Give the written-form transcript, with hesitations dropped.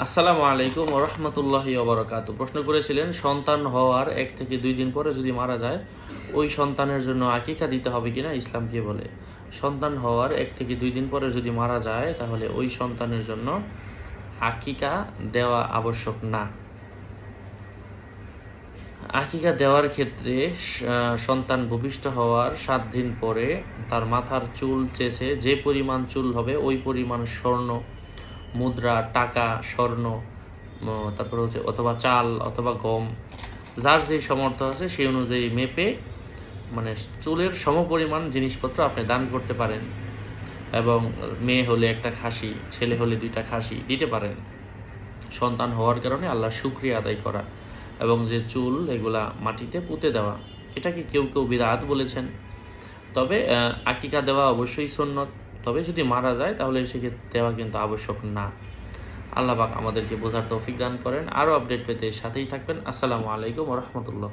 আসসালামু আলাইকুম ওয়া রাহমাতুল্লাহি ওয়া বারাকাতুহু। প্রশ্ন করেছিলেন সন্তান হওয়ার 1 থেকে 2 দিন পরে যদি মারা যায় ওই সন্তানের জন্য আকিকা দিতে হবে কিনা, ইসলাম কি বলে? সন্তান হওয়ার 1 থেকে 2 দিন পরে যদি মারা যায় তাহলে ওই সন্তানের জন্য আকিকা দেওয়া আবশ্যক না। আকিকা দেওয়ার ক্ষেত্রে সন্তান ভূমিষ্ঠ হওয়ার 7 দিন পরে তার মাথার চুল চেঁচে যে পরিমাণ চুল হবে ওই পরিমাণ স্বর্ণ মুদ্রা, টাকা, স্বর্ণ, তারপর হচ্ছে অথবা চাল অথবা গম, যার যে সামর্থ্য আছে সেই অনুযায়ী মেপে মানে চুলের সমপরিমাণ জিনিসপত্র আপনি দান করতে পারেন। এবং মেয়ে হলে একটা খাসি, ছেলে হলে 2টা খাসি দিতে পারেন। সন্তান হওয়ার কারণে আল্লাহর শুকরিয়া আদায় করা এবং যে চুল এগুলা মাটিতে পুঁতে দেওয়া, এটাকে কেউ কেউ বিদআত বলেছেন। তবে আকিকা দেওয়া অবশ্যই সুন্নত। তবে যদি মারা যায় তাহলে সেক্ষেত্রে দেওয়া কিন্তু আবশ্যক না। আল্লাহ পাক আমাদেরকে বোঝার তৌফিক দান করেন। আরো আপডেট পেতে সাথেই থাকবেন। আসসালামু আলাইকুম ওয়া রাহমাতুল্লাহ।